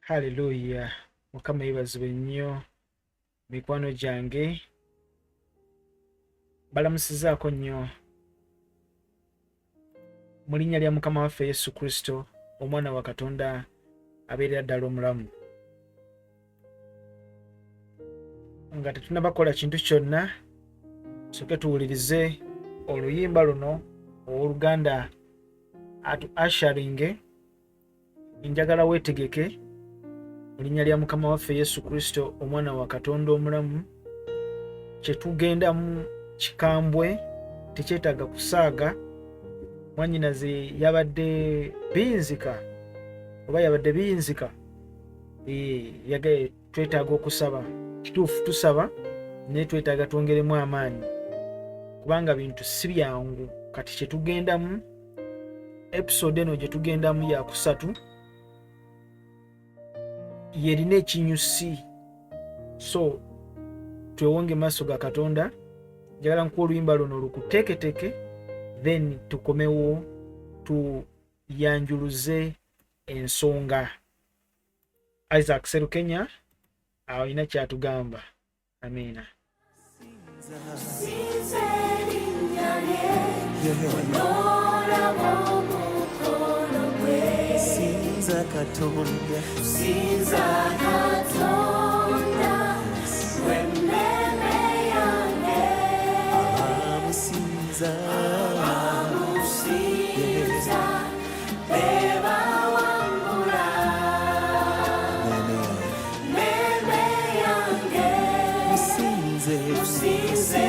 Hallelujah. Mukama yebazibwe nnyo mikwano gyange, balamusizaako nnyo mu linnya lya Mukama waffe Yesu Kristo, omwana wa Katonda abeerera ddala omulamu. Nga tetunnabakola kintu kyonna, tusooke tuwulirize oluyimba luno olw'Oluganda atu asharinge. Njagala weetegeke mu linnya lya Mukama waffe Yesu Kristo, omwana wa Katonda omulamu. Kyetugendamu kikambwe, tekyetaaga kusaaga. Mwannyinaze yabadde binzika, oba yabadde biyinzika, twetaaga okusaba. Kituufu tusaba, naye twetaaga twongeremu amaanyi, kubanga bintu si byangu. Kati kyetugendamu, episode eno gye tugendamu ya kusatu, yerina ekinyusi. So twewonge maaso ga Katonda. Njagala nkuwa oluyimba luno lukuteeketeke, then tukomewo tuyanjuluze ensonga. Isaac Serukenya alina kyatugamba. Amiina. Kusinza Katonda, kusinza Katonda, wemmeme yange, abamusinza, beba wambula, meme yange, musinze, musinze,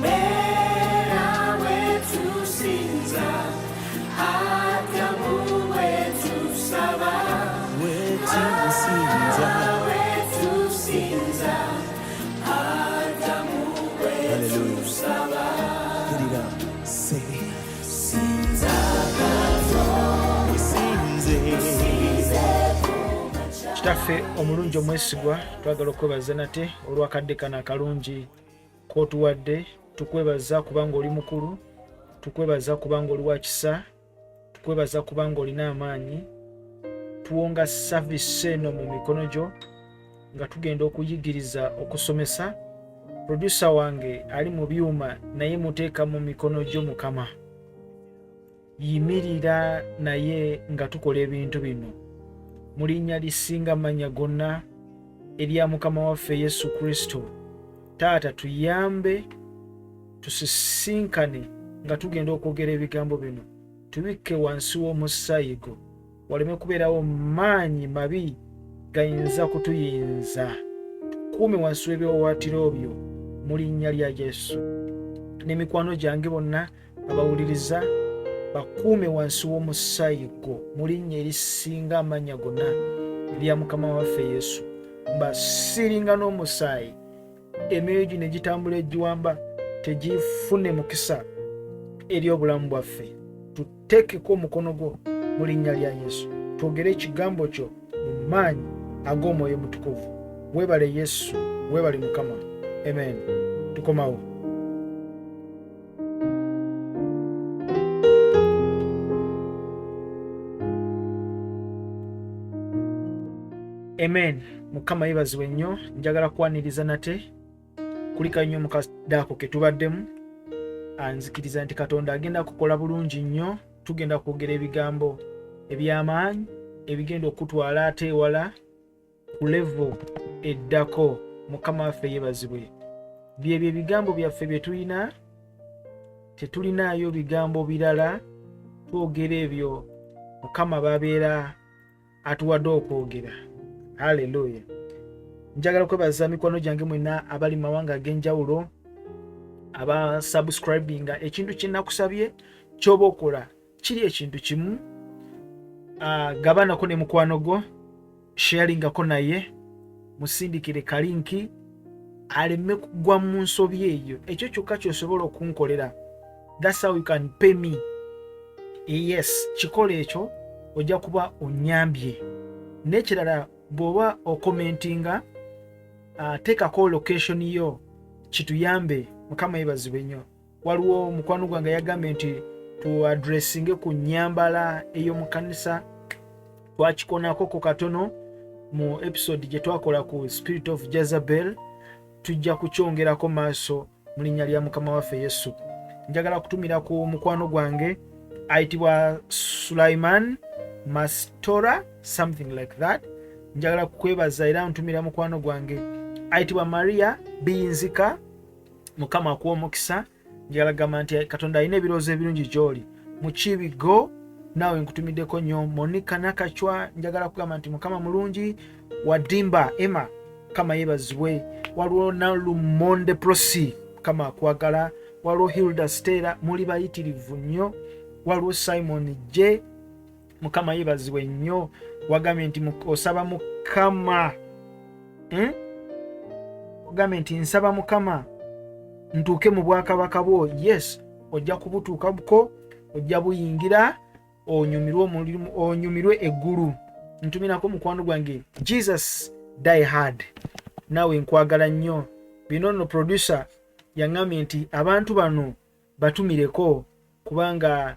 mera wetusinza, Kitaffe omulungi omwesigwa, twagala okwebaza nate olw'akadde kano akalungi k'otuwadde. Tukwebaza kubanga oli mukulu, tukwebaza kubanga oli wa kisa, tukwebaza kubanga olina amaanyi. Tuwonga savisi eno mu mikono gyo nga tugenda okuyigiriza, okusomesa. Producer wange ali mu byuma, naye muteeka mu mikono gyo Mukama. Yimirira naye nga tukola ebintu bino mu linnya lisinga amannya gonna erya Mukama waffe Yesu Kristo. Taata, tuyambe tusisinkane nga tugenda okwogera ebigambo bino, tubikke wansi w'omusaayi gwo, waleme kubeerawo maanyi mabi gayinza kutuyinza. Tukuume wansi w'ebiwawaatiro byo mu linnya lya Yesu. N'emikwano gyange bonna abawuliriza, bakuume wansi w'omusaayi gwo mu linnya erisinga amannya gonna erya Mukama waffe Yesu. Mbasiringa n'omusaayi, emyoyo gino egitambula egiwamba tegifune mukisa eri obulamu bwaffe. Tuteekeko omukono gwo mu linnya lya Yesu. Twogere ekigambo kyo mu maanyi ag'Omwoyo Mutukuvu. Weebale Yesu, weebale Mukama. Amen. Tukomawo. Amen. Mukama yebazibwe nnyo. Njagala kwaniriza nate kulika nnyo mu kadde ako ke tubaddemu. Anzikiriza nti Katonda agenda kukola bulungi nnyo. Tugenda kwogera ebigambo eby'amaanyi ebigenda okutwala ate ewala ku level eddako. Mukama waffe yebazibwe. Byebyo ebigambo byaffe bye tulina, tetulinaayo bigambo birala. Twogera ebyo Mukama babeera atuwadde okwogera. Hallelujah. Njagala kwebaza mikwano gyange mwenna abali mawanga ag'enjawulo, aba subscribinga. Ekintu kye nakusabye ky'oba okola kiri ekintu kimu. Gabanako ne mukwano gwo, sharingako naye, musindikire kalinki aleme kugwa mu nsobi eyo. Ekyo kyokka ky'osobola okunkolera. That's how you can pay me. Yes, kikola ekyo ojja kuba onyambye. N'ekirala, bw'oba okomentinga, teekako location yo, kituyambe. Mukama yebazibwe nnyo. Waliwo mukwano gwange yagambye nti tu addressinge ku nnyambala ey'omu kanisa. twakikonako ku katono mu episode gye twakola ku Spirit of Jezebel. Tujja kukyongerako maaso mu linnya lya Mukama waffe Yesu. Njagala kutumira ku mukwano gwange ayitibwa Sulaiman Mastora, something like that. Njagala kukwebaza era ntumira mukwano gwange ayitibwa Maria Binzika. Mukama akuwa omukisa. Njagala gamba nti Katonda alina ebirowoozo ebirungi gy'oli. Mukibigo naawe nkutumiddeko nnyo. Monica Nakachwa, njagala kugamba nti Mukama mulungi. Wadimba Emma, Mukama yeebazibwe. Waliwo Nalumonde Prosi, Mukama akwagala. Waliwo Hilda Stella, muli bayitirivu nnyo. Waliwo Simon J, Mukama yeebazibwe nnyo. Wagambye nti osaba Mukama, ogambye nti nsaba Mukama ntuuke mu bwakabaka bwo. Yes, ojja kubutuukako, ojja buyingira, onyumirwe omulimu, onyumirwe eggulu. Ntumirako mukwano gwange Jesus Die Hard, naawe nkwagala nnyo. Bino nno producer yaŋŋambye nti abantu bano batumireko kubanga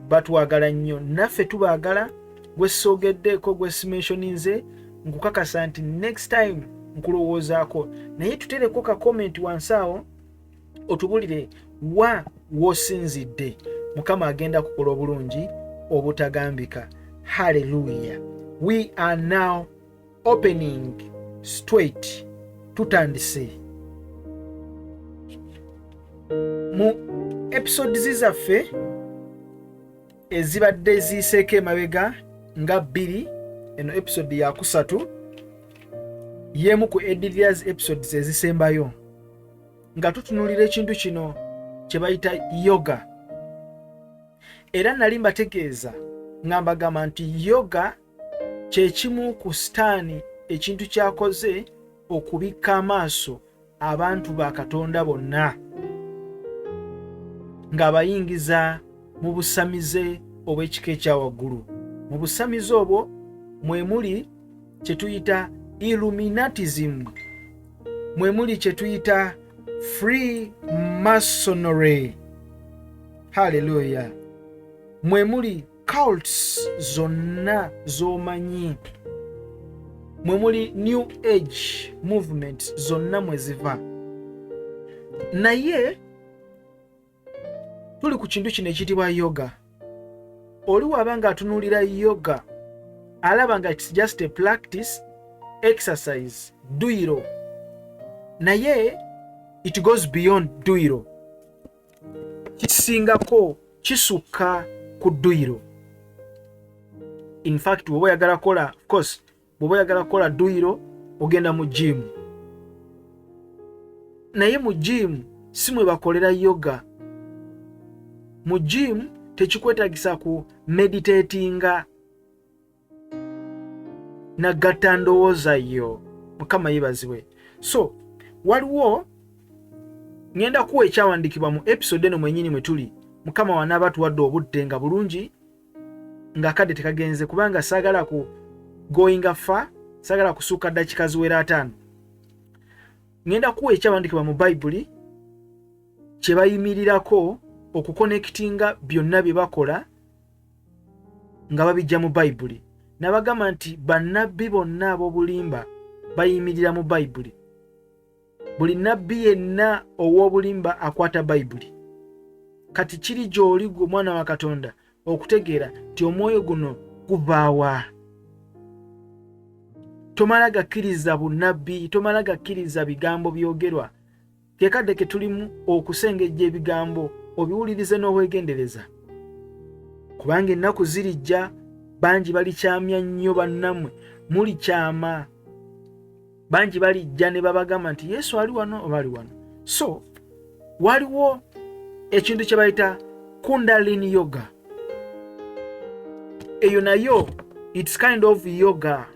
batwagala nnyo, naffe tubaagala. Gwe soogeddeko, gwe simentioninze, nkukakasa nti next time nkulowoozaako. Naye tutereko ka comment wansi awo otubulire wa w'osinzidde. Mukama agenda kukola obulungi obutagambika. Hallelujah. We are now opening straight. Tutandise mu episodes zaffe ezibadde ziiseeko emabega nga 2. Eno episode ya 3 yemu ku editors episodes ezisembayo nga tutunulira ekintu kino kye bayita yoga. Era nali mbategeeza nga mbagamba nti yoga kye kimu ku sitaani ekintu kyakoze okubikka amaaso abantu ba Katonda bonna ng'abayingiza mu busamize obw'ekika ekya waggulu. Mu busamize obwo mwe muli kye tuyita illuminatism, mwe muli kye tuyita free masonry. Hallelujah. Mwe muli cults zonna z'omanyi, mwe muli new age movements zonna mwe ziva. Naye tuli ku kintu kino ekiyitibwa yoga. Oli waba nga atunuulira yoga alaba nga it's just a practice, exercise, duiro. Naye it goes beyond duiro. Kisingako, kisukka ku duiro. In fact, bw'oba oyagala kola, of course, bw'oba oyagala kola duiro ogenda mu gym. Naye mu gym si mwe bakolera yoga. Mu gym tekikwetagisa ku meditatinga na gatta ndowooza yo. Mukama yeebazibwe. So waliwo ngenda kuwa ekyawandiikibwa mu episode eno mwenyini mwe tuli. Mukama wanaaba tuwadde obudde nga bulungi nga kadde tekagenze kubanga saagala ku goinga fa, saagala kusuuka dakika ziwera 5. Ngenda kuwa ekyawandiikibwa mu Bayibuli kye bayimirirako okukonektinga byonna bye bakola nga babijja mu Bayibuli. Nabagamba nti bannabbi bonna ab'obulimba bayimirira mu Bayibuli. Buli nabbi yenna ow'obulimba akwata Bayibuli. Kati kiri gy'oli gwe mwana wa Katonda okutegeera nti omwoyo guno guvaawa. Tomala gakkiriza bunnabbi, tomala gakkiriza bigambo byogerwa. Kekadde ke tulimu okusengejja ebigambo obiwulirize n'obwegendereza. Kubanga ennaku zirijja bangi balikyamya nnyo bannammwe, mulikyama. Bangi balijja ne babagamba nti Yesu ali wano oba ali wano. So waliwo ekintu kye bayita Kundalini yoga. Eyo nayo it's kind of yoga.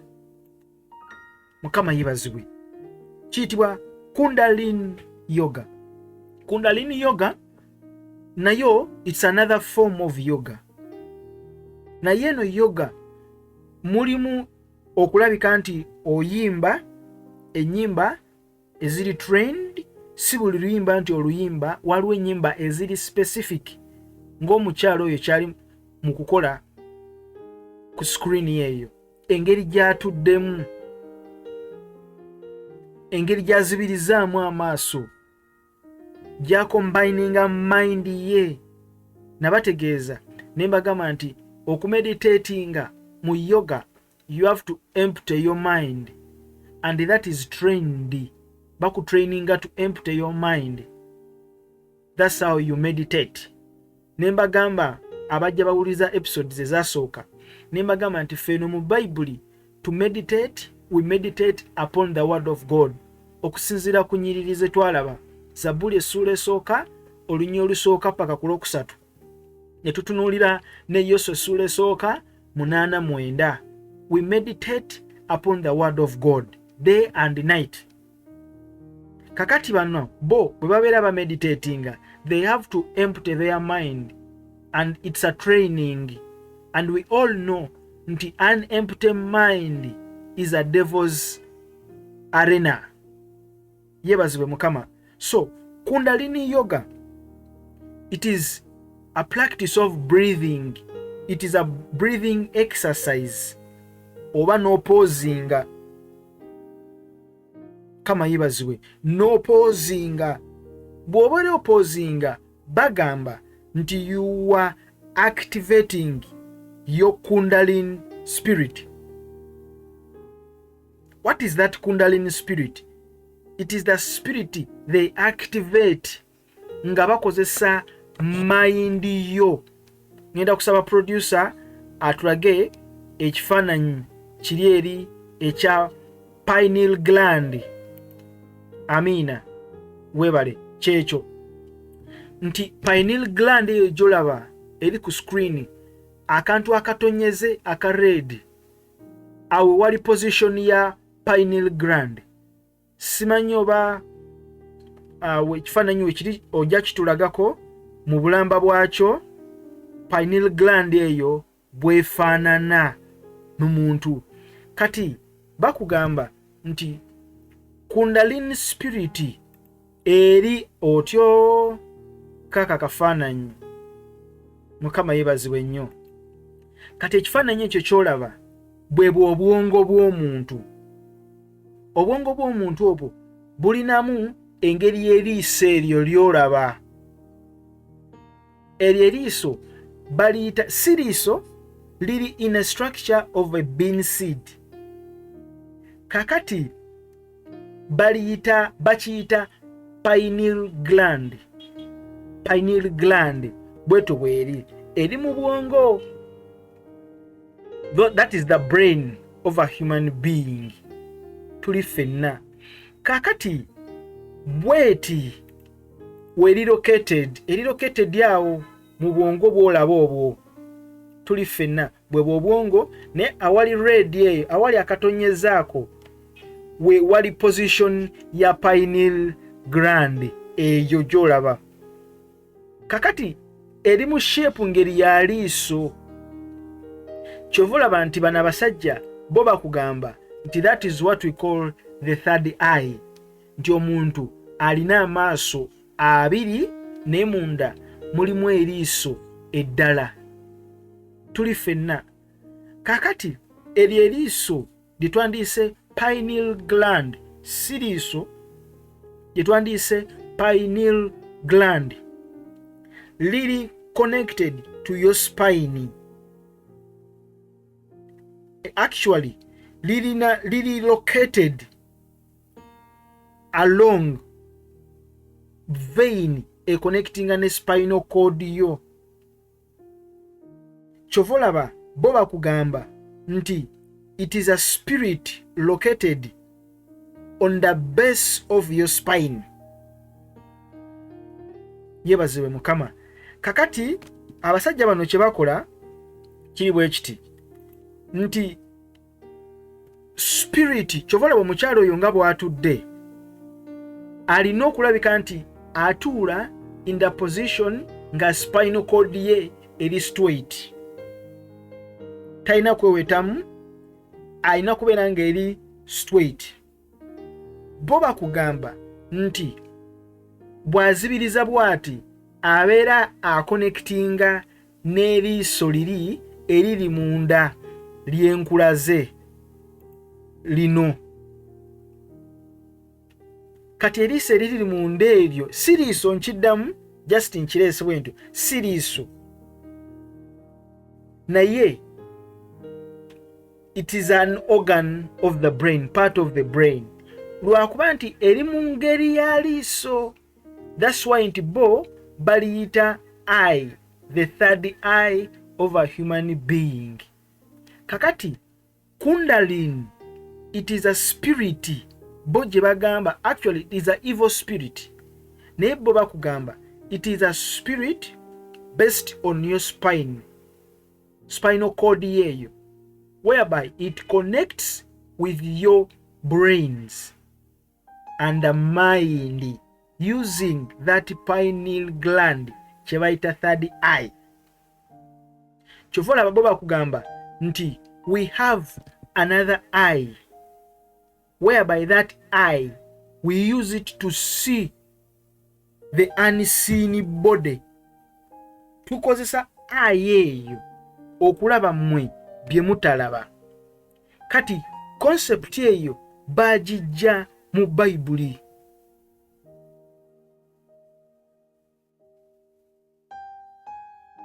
Mukama yeebazibwe. Kiyitibwa Kundalini yoga. Kundalini yoga nayo it's another form of yoga. Naye eno yoga mulimu okulabika nti oyimba ennyimba eziri trained. Si buli luyimba nti oluyimba, waliwo ennyimba eziri specific ng'omukyalo oyo kyali mu kukola ku screen yeeyo. engeri gy'atuddemu, engeri gy'azibirizaamu amaaso, gy'akombayininga mind ye. Nabategeeza ne mbagamba nti okumeditatinga mu yoga, you have to empty your mind, and that is trained. Bakutraininga to empty your mind. That's how you meditate. Ne mbagamba abajja bawuliza episodes ezasooka, ne mbagamba nti feno mu Bible to meditate, we meditate upon the word of God. Okusinziira ku nnyiriri twalaba Zabbuli essula esooka olunya olusooka paka ku lwokusatu, ne tutunuulira ne Yoswa essula esooka 8:9. We meditate upon the word of God day and night. Kakati bano bo bwe babeera bameditatinga, they have to empty their mind, and it's a training. And we all know nti an empty mind is a devil's arena. Yebazibwe Mukama. So Kundalini yoga, it is a practice of breathing. It is a breathing exercise. Oba no pausing. Kama yebazibwe no pausing. Bw'oba oli opposing, bagamba nti you are activating your Kundalini spirit. What is that Kundalini spirit? It is the spirit they activate nga bakozesa mind yo. Ngenda kusaba producer atulage ekifaananyi kiri eri ekya pineal gland. Amina webale kyekyo nti pineal gland eyo gyolaba eri ku screen, akantu akatonyeze aka red, awo wali position ya pineal gland. Simanyi oba ekifaananyi wekiri ojja kitulagako mu bulamba bwakyo. Pineal gland eyo bwefaanana n'omuntu. Kati bakugamba nti Kundalini spirit eri otyo kaka kafaananyi. Mukama yebazibwe nnyo. Kati ekifaananyi ekyo kyolaba bwebwe obwongo bw'omuntu. Obwongo bw'omuntu obwo bulinamu engeri y'eriiso eryo lyolaba. Eryo eriiso baliyita siriiso, liri in a structure of a bean seed. Kakati bakiyita pineal gland. Pineal gland bweto bweri eri mu bwongo. That is the brain of a human being. Tuli fenna. Kakati bweti weri located yawo mu bwongo bwolaba obwo. Tuli fenna bwebwo obwongo ne awali red eyo awali akatonyezaako we wali position ya pineal gland eyo gyolaba. Kakati eri mu shape ngeri ya liiso. Kyovulaba nti bano abasajja bo bakugamba nti that is what we call the third eye. Nti omuntu alina amaaso abiri ne munda mulimu eriiso eddala. Tuli fenna. Kakati eri eriiso lyetwandiise pineal gland, siriiso lyetwandiise pineal gland, liri connected to your spine. Actually liri located along vein connecting ne spinal cord yo. Kyovolaba bo bakugamba nti it is a spirit located on the base of your spine. Yebazibwe Mukama. Kakati abasajja bano kye bakola kiri bwe kiti nti spirit kyovolaba omukyalo oyo nga bw'atudde alina okulabika nti atuula in the position nga spinal cord ye eri straight. Talina kwewetamu, alina kubeera nga eri straight. Bo bakugamba nti bw'azibiriza bw'ati abeera akonektinga n'eriiso liri eriri munda ly'enkula ze lino. Kati eriiso eriri munda eryo si liiso, nkiddamu just nkireese bwentyo, si liiso, naye it is an organ of the brain, part of the brain. Lwakuba nti eri mu ngeri ya liiso. That's why nti bo baliyita eye, the third eye of a human being. Kakati kundalini, it is a spirit. Bo gye bagamba actually it is a evil spirit, naye bo bakugamba it is a spirit based on your spinal cord yeyo, whereby it connects with your brains and the mind using that pineal gland kye bayita third eye. Kyova olaba bo bakugamba nti we have another eye, whereby that eye we use it to see the unseen body. Tukozesa eye eyo okulaba mmwe bye mutalaba. Kati concept eyo bagijja mu Bayibuli.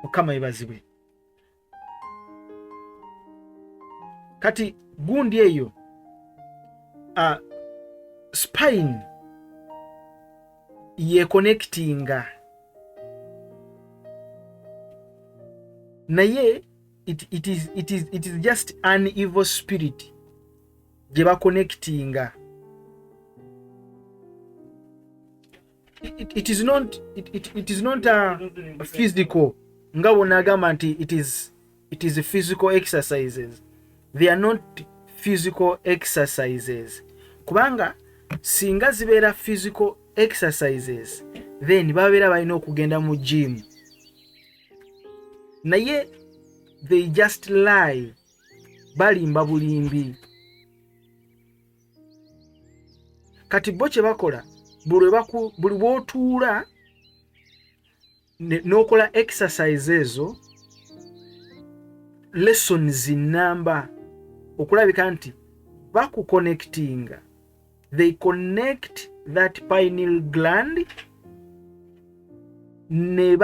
Mukama yebazibwe. Kati gundi eyo spine ye connectinga, naye it is just an evil spirit gye ba connectinga. It is not physical nga bonagamba nti it is physical exercises. They are not physical exercises. Kubanga singa zibeera physical exercises, then babeera balina okugenda mu gym. Naye they just lie, balimba bulimbi. Kati bo kye bakola, buli bw'otuula n'okola exercise ezo, lessons number, okulabika nti bakuconnectinga. They connect that pineal gland ne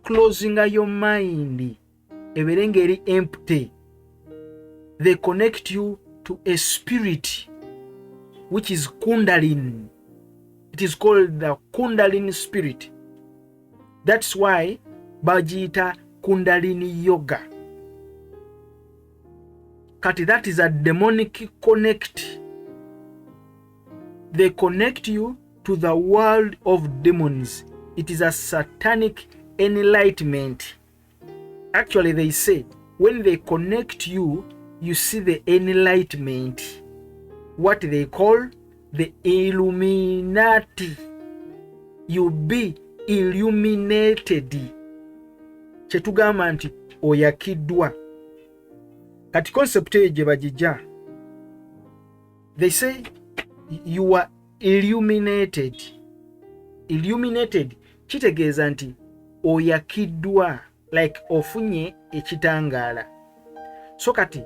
closinga your mind eberenga eri empty. They connect you to a spirit which is kundalini. It is called the kundalini spirit. That's why bajita kundalini yoga. Kati that is a demonic connect. They connect you to the world of demons. It is a satanic enlightenment. Actually, they say when they connect you, you see the enlightenment, what they call the illuminati. You be illuminated. Chetugamba nti oyakidwa. Kati concept eje bajija, they say you are illuminated. Illuminated kitegeeza nti oyakidwa, like ofunye ekitangala. So kati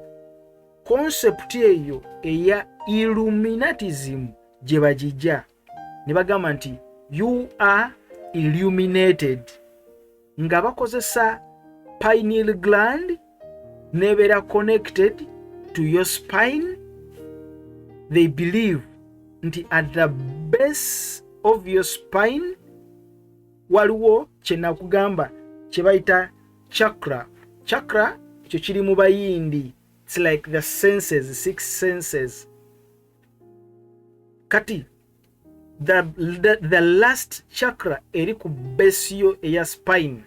concept eyo eya illuminatism gye bajija ne bagamba nti you are illuminated, nga bakozesa pineal gland nebeera connected to your spine. They believe nti at the base of your spine waliwo kyenakugamba kye bayita chakra. Chakra kyo kiri mu bayindi. It's like the senses, 6 senses. Kati the last chakra eri ku base yo eya spine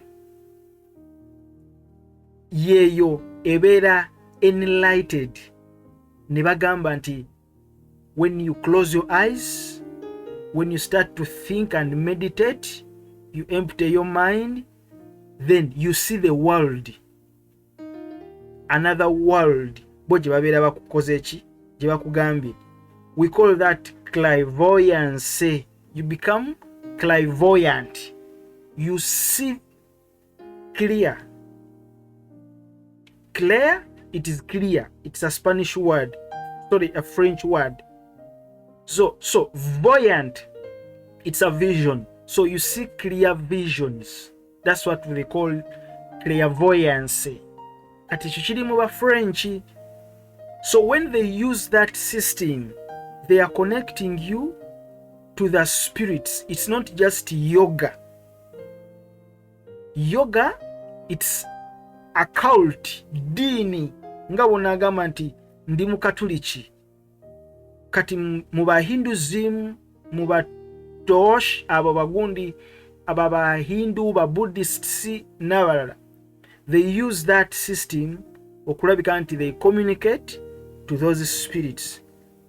yeyo ebeera enlightened. Ne bagamba nti when you close your eyes, when you start to think and meditate, you empty your mind, then you see the world, another world. Bo gye babeera bakukoze eki, gye bakugambye. We call that clairvoyance. You become clairvoyant. You see clear. Clair it is clear. It's a Spanish word, sorry, a French word. So voyant, it's a vision. So you see clear visions. That's what they call clairvoyance. Kati kiri mu ba French. So when they use that system, they are connecting you to the spirits. It's not just yoga. Yoga, it's a cult, dini. Nga bonagamba nti ndi mu Katuliki. Kati mu ba Hinduism, mu ba Tosh, abo bagundi, aba ba Hindu, ba Buddhists n'abalala. They use that system okulabika nti they communicate to those spirits.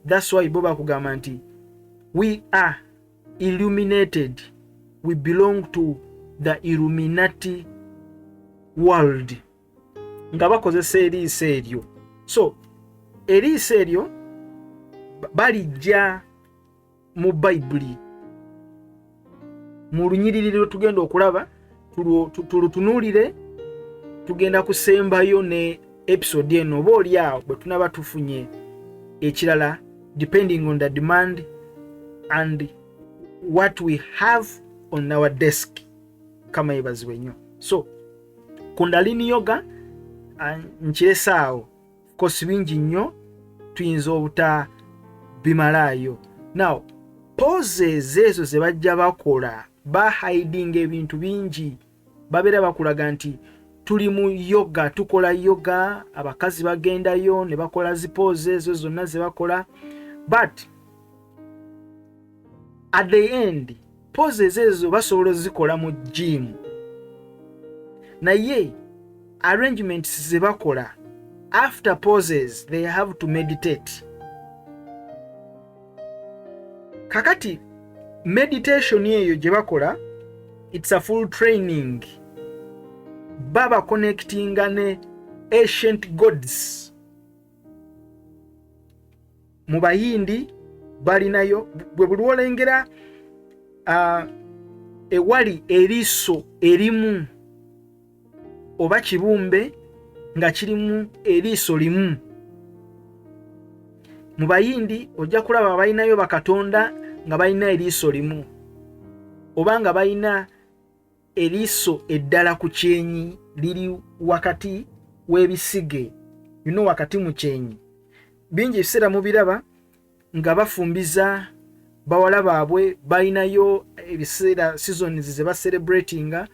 That's why Boba kugamba nti we are illuminated. We belong to the Illuminati world. Nga bakozesa eriisa eryo. So eriisa eryo balijja mu Bayibuli. Mu lunyiriri tugenda okulaba tulutunuulire, tugenda kusembayo ne episode eno oba oli awo bwe tunaba tufunye ekirala, depending on the demand and what we have on our desk. Kama ebazibwe nnyo. So Kundalini yoga nkyesaawo, of course bingi nnyo tuyinza obuta bimalayo. Now poses ezo ze bajja bakola hiding ebintu bingi, babeera bakulaga nti tuli mu yoga, tukola yoga, abakazi bagendayo ne bakola zi poses ezo zonna ze bakola, but at the end poses ezo basobola zikola mu gym, naye arrangements ze bakola after poses they have to meditate. Kakati meditation eyo gye bakola, it's a full training. Baba connecting ne ancient gods. Mu Bayindi balinayo bwe buli olengera ewali eriiso erimu oba kibumbe nga kirimu eriiso limu. Mu Bayindi ojja kulaba balinayo bakatonda nga balina eriiso limu, oba nga balina eriiso eddala ku kyenyi liri wakati w'ebisige, wakati mu kyenyi. Bingi ebiseera mu biraba nga bafumbiza bawala baabwe, balinayo ebiseera seasons ze celebratinga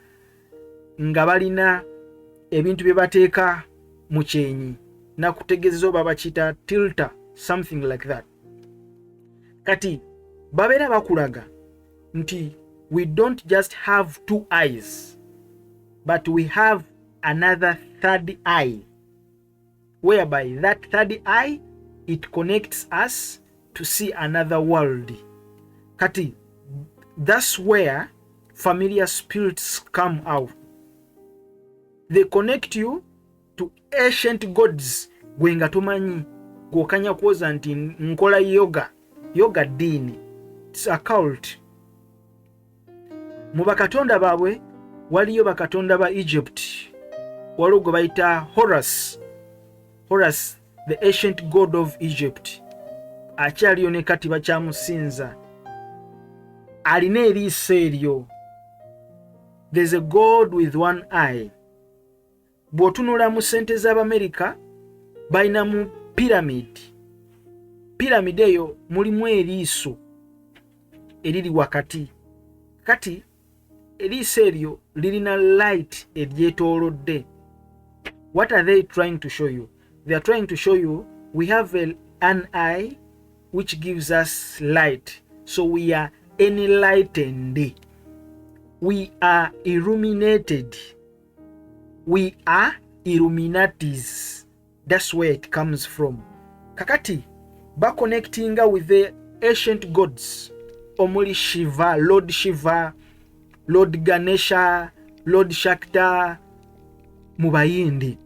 nga balina ebintu bye bateeka mu kyenyi, nakutegeeza oba bakiyita tilter, something like that. Kati babeera bakulaga nti we don't just have two eyes, but we have another third eye, whereby that third eye, it connects us to see another world. Kati, that's where familiar spirits come out. They connect you to ancient gods. Gwenga tumanyi gwokanya kwoza nti nkola yoga dini, it's a cult. Mu bakatonda baabwe waliyo bakatonda ba Egypt, waliwo gwe bayita Horus, the ancient god of Egypt. Akyaliyo ne kati bakyamusinza, alina eriiso eryo. There's a god with one eye. Bw'otunula mu sente z'Amerika balina mu pyramid eyo mulimu eriiso eriri wakati. Kati eriiso eryo lirina light eryetoolodde. What are they trying to show you? They are trying to show you we have an eye which gives us light. So we are enlightened. We are illuminated. We are illuminatis. That's where it comes from. Kakati ba connecting with the ancient gods. Omuli Shiva, Lord Ganesha, Lord Shakta, mu Bayindi.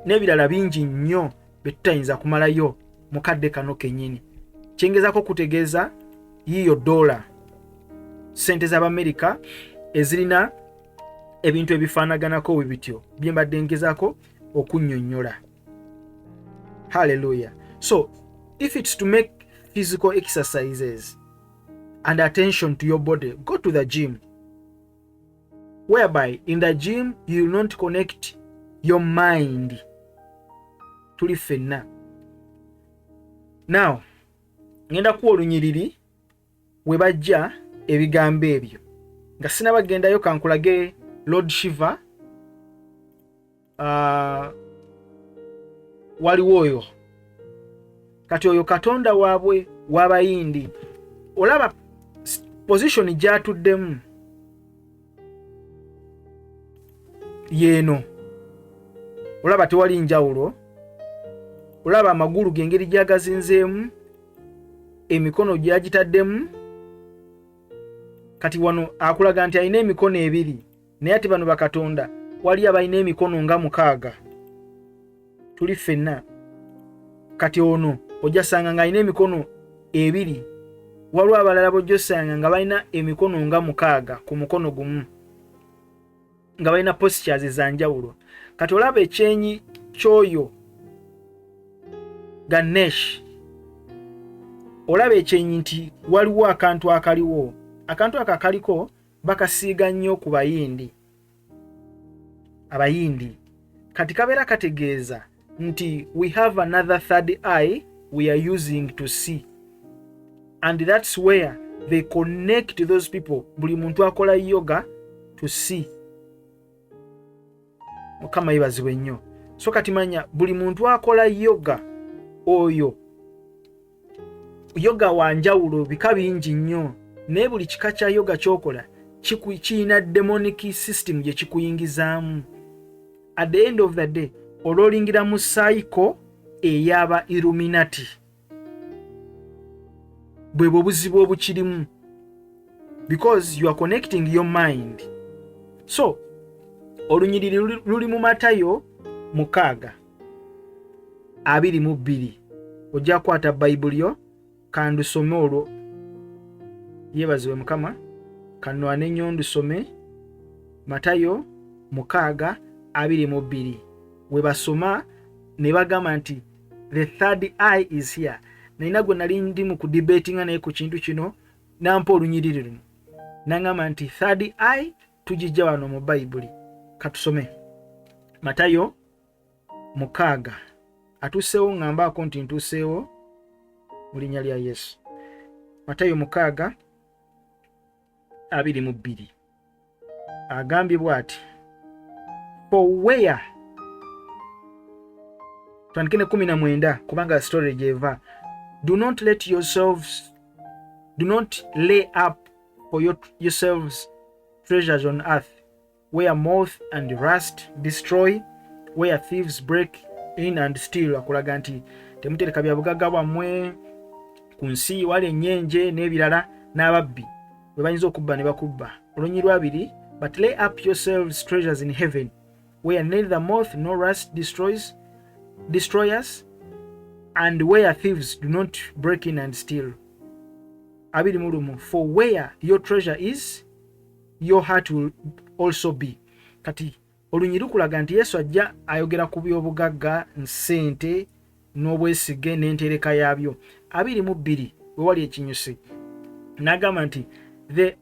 N'ebirala bingi nnyo betutayinza kumalayo mu kadde kano kennyini. Kyengezako kutegeeza yiyo dola, sente z'Amerika ezirina ebintu ebifaanaganako bwe bityo bye mbadde ngezaako okunnyonnyola. Hallelujah. So if it's to make physical exercises and attention to your body, go to the gym, whereby in the gym you will not connect your mind. Tuli fenna. Now ngenda kuwa olunyiriri we bajja ebigambo ebyo nga sinabagendayo kankulage Lord Shiva. Waliwo oyo kati oyo katonda waabwe w'Abayindi. Olaba position gyatuddemu yeeno, olaba tewali njawulo. Olaba amagulu g'engeri gyagazinzeemu, emikono gyagitaddemu. Kati wano akulaga nti alina emikono ebiri, naye ati bano bakatonda wali abalina emikono nga 6. Tuli fenna. Kati ono ojasanga nga alina emikono ebiri, waliwo abalala bojosanga nga balina emikono nga 6 ku mukono gumu, nga balina postures za njawulo. Kati olaba ekyenyi kyoyo Ganesh, olaba ekyenyi nti waliwo akantu akaliwo. Akantu akakaliko bakasiiga nnyo ku Bayindi. Abayindi kati kabeera kategeeza nti we have another third eye we are using to see, and that's where they connect those people. Buli muntu akola yoga to see. Mukama yibazibwe nnyo. So kati manya buli muntu akola yoga oyo yoga wanjawulo bika bingi nnyo, naye buli kika kya yoga kyokola kiyina demonic system gye kikuyingizaamu. At the end of the day ololingira mu cycle eyaba illuminati. Bwebwo buzibu obukirimu, because you are connecting your mind. So olunyiriri luli mu Matayo 6:22. Ojja kwata Bible yo kandusome olwo. Yebaziwe Mukama. Kano anenyo ndusome Matayo 6:22. We basoma ne bagamba nti the third eye is here. Naina gwe nali ndi mu kudebatinga naye ku kintu kino nampa olunyiriri luno. Nangamba nti third eye tujijja wano mu Bible. Katusome Matayo 6. Atuseewo ngambako nti ntuseewo mu linnya lya Yesu. Matayo 6:22. Agambye bw'ati, for where tandikene 19 kubanga story jeva, do not lay up for yourselves treasures on earth, where moth and rust destroy, where thieves break in and steal. Akulaga nti temutereka bya bugagga bwammwe ku nsi wali ennyenje n'ebirala n'ababbi bwe bayinza okubba ne bakubba. Olunyirwa 2, but lay up yourselves treasures in heaven, where neither moth nor rust destroy us, and where thieves do not break in and steal. 2 for where your treasure is, your heart will also be. Kati olunyiri kulaga nti Yesu ajja ayogera ku by'obugagga, nsente n'obwesige n'entereka yaabyo. 22 we wali ekinyusi n'agamba nti the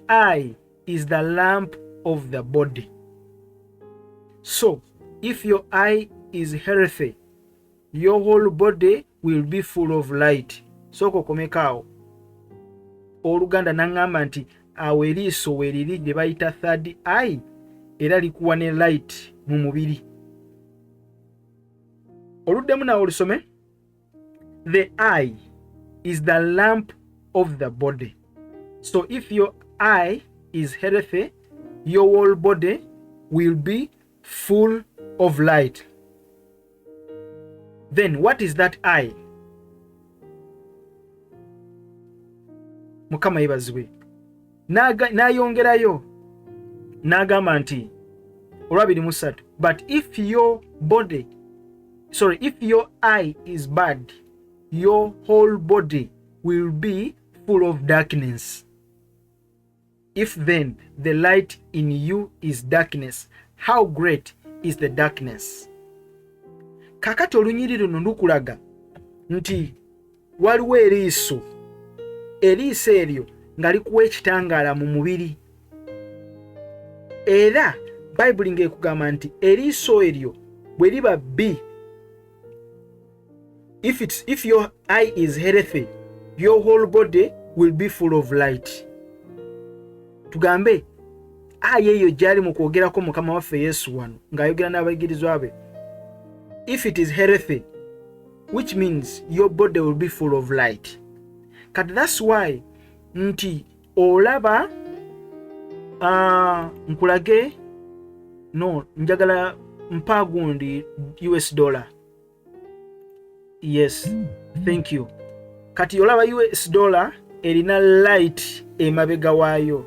eye is the lamp of the body. So if your eye is healthy, your whole body will be full of light. So kokomekaawo. Oluganda nangamba nti awo eriiso weriri lye bayita third eye era likuwa ne light mu mubiri. Oluddemu nawo olusome. The eye is the lamp of the body. So if your eye is healthy, your whole body will be full of light. Then what is that eye? Mukama yibazibwe. Nayongerayo n'agamba nti olwabiri mu 3, but if your eye is bad, your whole body will be full of darkness. If then the light in you is darkness, how great is the darkness? kakati olunyiri luno lukulaga nti waliwo eriiso eryo nga likuwa ekitangaala mu mubiri, era bayibuli ng'ekugamba nti eriiso eryo bwe liba bbi, if your eye is healthy, your whole body will be full of light. Tugambe aya eyo gyali mu kwogerako Mukama waffe Yesu wano ng'ayogera n'abayigirizwa be, if it is healthy, which means your body will be full of light. Kati that's why nti olaba nkulage njagala mpa gundi US dollar. Yes, thank you. Kati olaba US dollar erina light emabega waayo.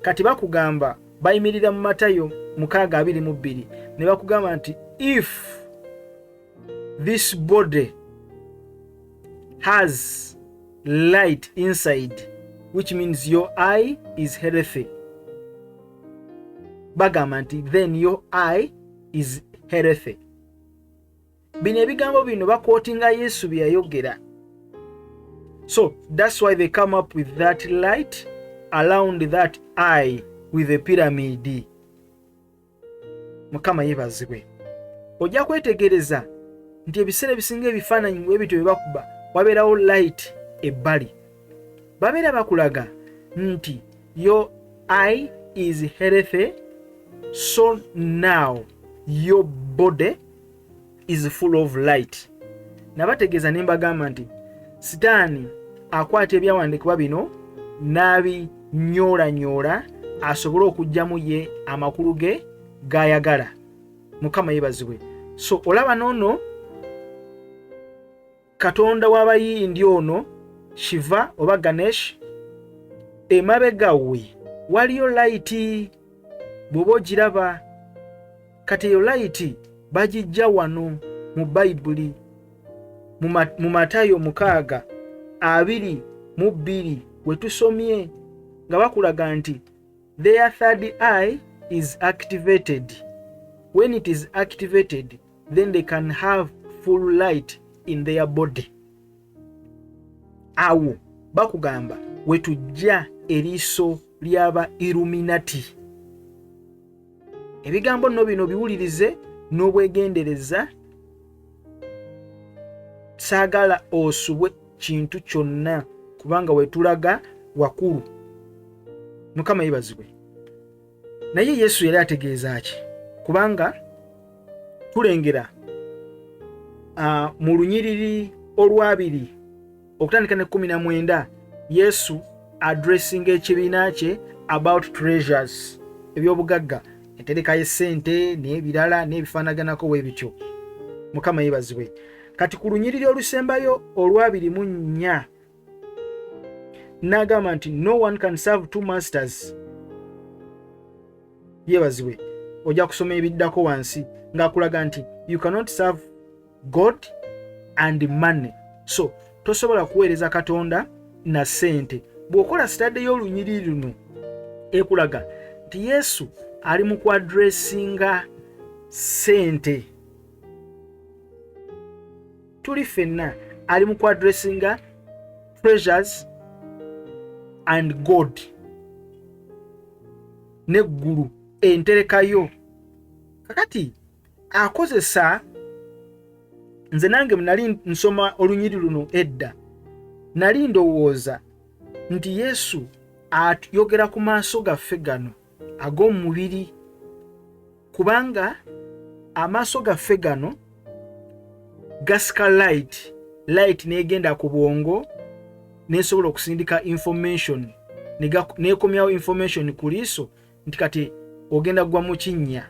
Kati bakugamba bayimirira mu Matayo 6:22 ne bakugamba nti if this body has light inside, which means your eye is healthy, bagamba nti then your eye is healthy. Bino ebigambo bino bakwotinga Yesu bye yayogera. So that's why they come up with that light around that eye with a pyramid. Mukama yebazibwe. Ojja kwetegereza nti ebiseera bisinga ebifaananyi bwebityo bye bakuba wabeerawo light ebbali. Babeera bakulaga nti your eye is healthy, so now your body is full of light. Nabategeeza ne mbagamba nti sitaani akwata ebyawandiikibwa bino n'abinyoolanyola asobole okuggyamu ye amakulu ge g'ayagala. Mukama yebazibwe. So olaba noono Katonda w'abayindi ono Shiva oba Ganesh, emabega we waliyo light bw'oba ogiraba. Kati eyo light bagijja wano mu Bayibuli mu Matayo 6:22 we tusomye nga bakulaga nti their third eye is activated. When it is activated, then they can have full light in their body. Awo bakugamba we tujja eriiso ly'aba illuminati. Ebigambo nno bino biwulirize n'obwegendereza. Saagala osubwe kintu kyonna kubanga wetulaga wakulu. Mukama yebazibwe. Naye Yesu yali ategeeza ki? Kubanga tulengera mu lunyiriri olwabiri okutandika ne 19 Yesu addressing ekibiina kye about treasures, ebyobugagga, entereka y'essente n'ebirala n'ebifaanaganako bwebityo. Mukama yebazibwe. Kati ku lunyiriri olusembayo olwabiri mu 4 n'agamba nti no one can serve two masters. Yebazibwe. Ojja kusoma ebiddako wansi ng'akulaga nti you cannot serve God and money. So tosobola kuweereza Katonda na ssente. Bw'okola study y'olunyiriri luno ekulaga nti Yesu ali mu kwadressinga ssente. Tuli ffenna ali mu kwadressinga treasures and God n'eggulu enterekayo. Kakati akozesa, nze nange nali nsoma olunyiriri luno edda nali ndowooza nti Yesu ayogera ku maaso gaffe gano ag'omubiri, kubanga amaaso gaffe gano gasika light n'egenda ku bwongo n'esobola okusindika information n'ekomyawo information ku liiso nti kati ogenda gwa mu kinnya.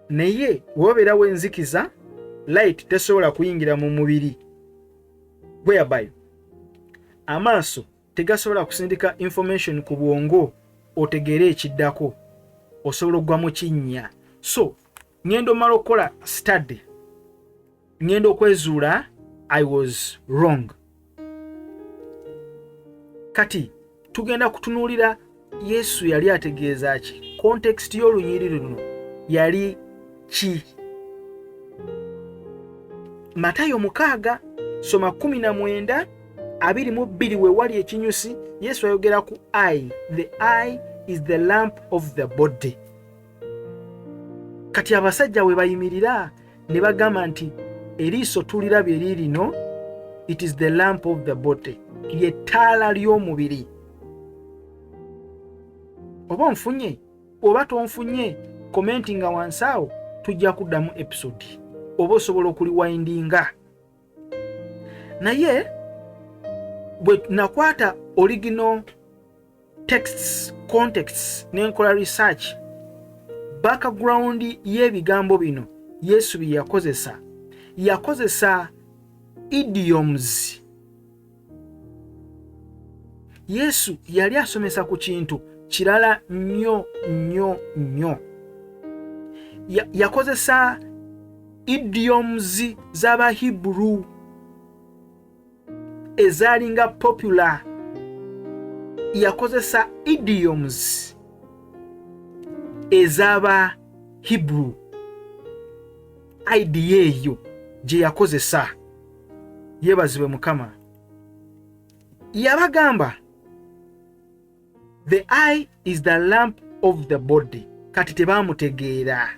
Naye wobeerawo enzikiza light tesobola kuyingira mu mubiri, whereby amaaso tegasobola kusindika information ku bwongo otegeere ekiddako, osobola ogwa mu kinnya. So ngendo mala okukola study, ngendo okwezuula I was wrong. Kati tugenda kutunuulira Yesu yali ategeeza ki, context y'olunyiriri luno yali ki? Matayo 6 soma 19 22 we wali ekinyusi Yesu ayogera ku eye. The eye is the lamp of the body. Kati abasajja we bayimirira ne bagamba nti eriiso tulirabye lirino, it is the lamp of the body, ly'ettaala ly'omubiri. Oba nfunye oba tonfunye, commentinga wansi awo tujja kuddamu episode oba osobola okuliwindinga. Naye bwe nakwata original texts, contexts n'enkola research, background y'ebigambo bino Yesu bye yakozesa idioms. Yesu yali asomesa ku kintu kirala nnyo. Yakozesa idioms z'Abahibru ezalinga popular. Yakozesa idioms ez'Abahibru. Idea eyo gye yakozesa. Yeebazibwe Mukama. Yabagamba the eye is the lamp of the body. Kati tebaamutegeera.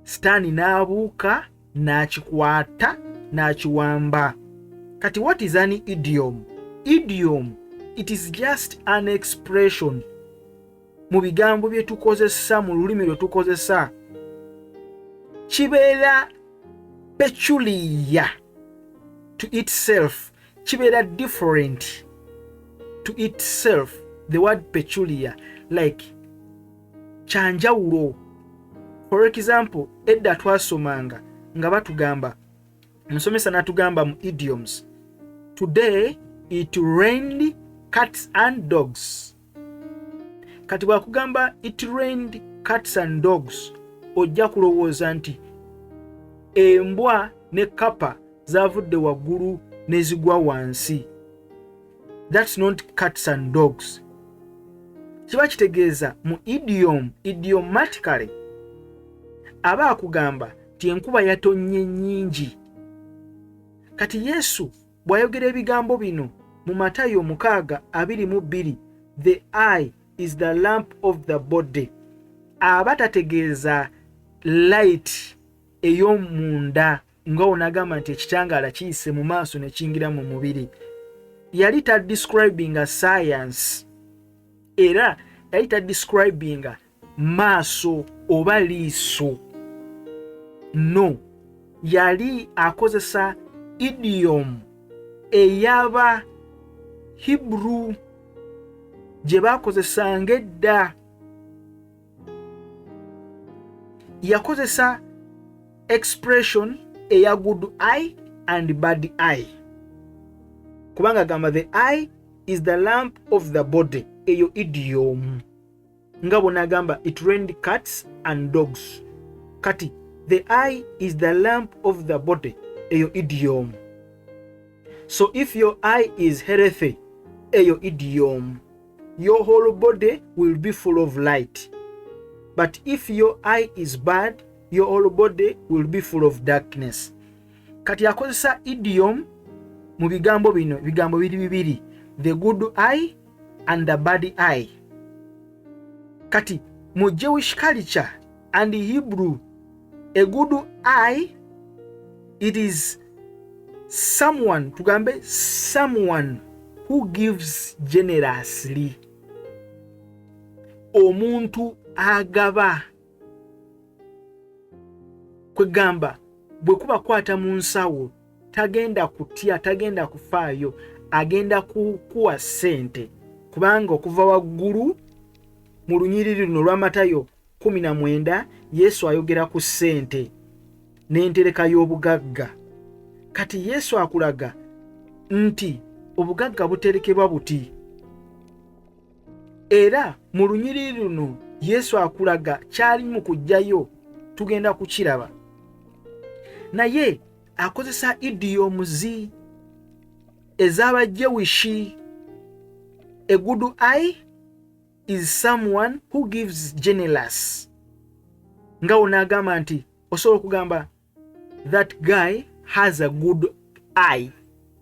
Sitaani n'abuuka n'akikwata n'akiwamba. Kati what is an idiom? Idiom, it is just an expression. Mu bigambo bye tukozesa, mu lulimi lwe tukozesa, kibeera peculiar to itself. Kibeera different to itself. The word peculiar, like kyanjawulo. For example, edda twasomanga nga batugamba, musomesa natugamba mu idioms, today it rained cats and dogs. Kati bwakugamba it rained cats and dogs, ojja kulowooza nti embwa ne kapa zavudde waggulu ne zigwa wansi. That's not cats and dogs. Kiba kitegeeza mu idiom, idiomatically, aba akugamba ti enkuba yatonye nnyingi. Kati Yesu bw'ayogera ebigambo bino mu Matayo 6:22, the eye is the lamp of the body, aba tategeeza light ey'omunda nga onagamba nti ekitangaala kiyise mu maaso ne kingira mu mubiri. Yali ta describing a science, era yali ta describing maaso oba liiso. No, yali akozesa idiom eyaba Hebrew gye baakozesanga edda. Yakozesa expression eya good eye and bad eye. Kubanga gamba the eye is the lamp of the body, eyo idiom. Nga bonagamba it rained cats and dogs. Kati the eye is the lamp of the body, eyo idiom. So if your eye is healthy, eyo idiom, your whole body will be full of light. But if your eye is bad, your whole body will be full of darkness. Kati yakozesa idiom mu bigambo bino, bigambo bibiri, the good eye and the bad eye. Kati mu Jewish culture and Hebrew, a good eye, it is someone, tugambe someone who gives generously. Omuntu agaba. Kwegamba bwe kuba kwata mu nsawo tagenda kutya, tagenda kufaayo, agenda kukuwa ssente. Kubanga okuva waggulu mu lunyiriri luno lwa Matayo 19 Yesu ayogera ku ssente n'entereka y'obugagga. Kati Yesu akulaga nti obugagga buterekebwa buti. Era mu lunyiriri luno Yesu akulaga kyali mu kujjayo, tugenda kukiraba. Naye akozesa idioms ez'aba Jewish. A good eye is someone who gives generous. Nga onagamba nti osobola okugamba that guy has a good eye,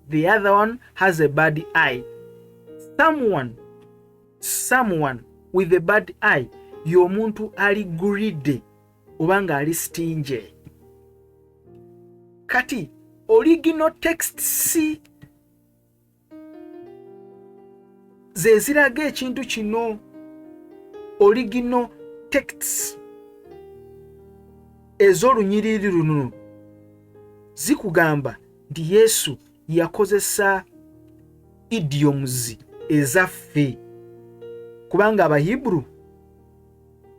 the other one has a bad eye. Someone with a bad eye y'omuntu ali greedy obanga ali stingy. Kati original texts ze ziraga ekintu kino. Original texts ez'olunyiriri luno zikugamba nti Yesu yakozesa idioms ezaffe kubanga Abahibru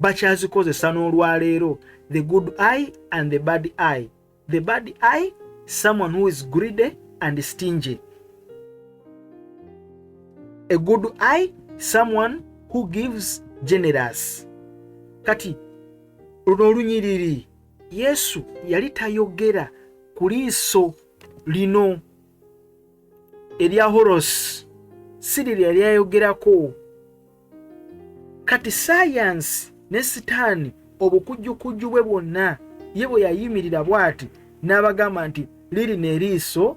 bakyazikozesa n'olwaleero. The good eye and the bad eye. The bad eye, someone who is greedy and stingy. A good eye, someone who gives generous. Kati luno olunyiriri Yesu yali tayogera ku liiso lino erya Horus, si liri yali ayogerako. Kati science ne sitaani obukujjukujju bwe bwonna ye bwe yayimirira bw'ati n'abagamba nti liri n'eriiso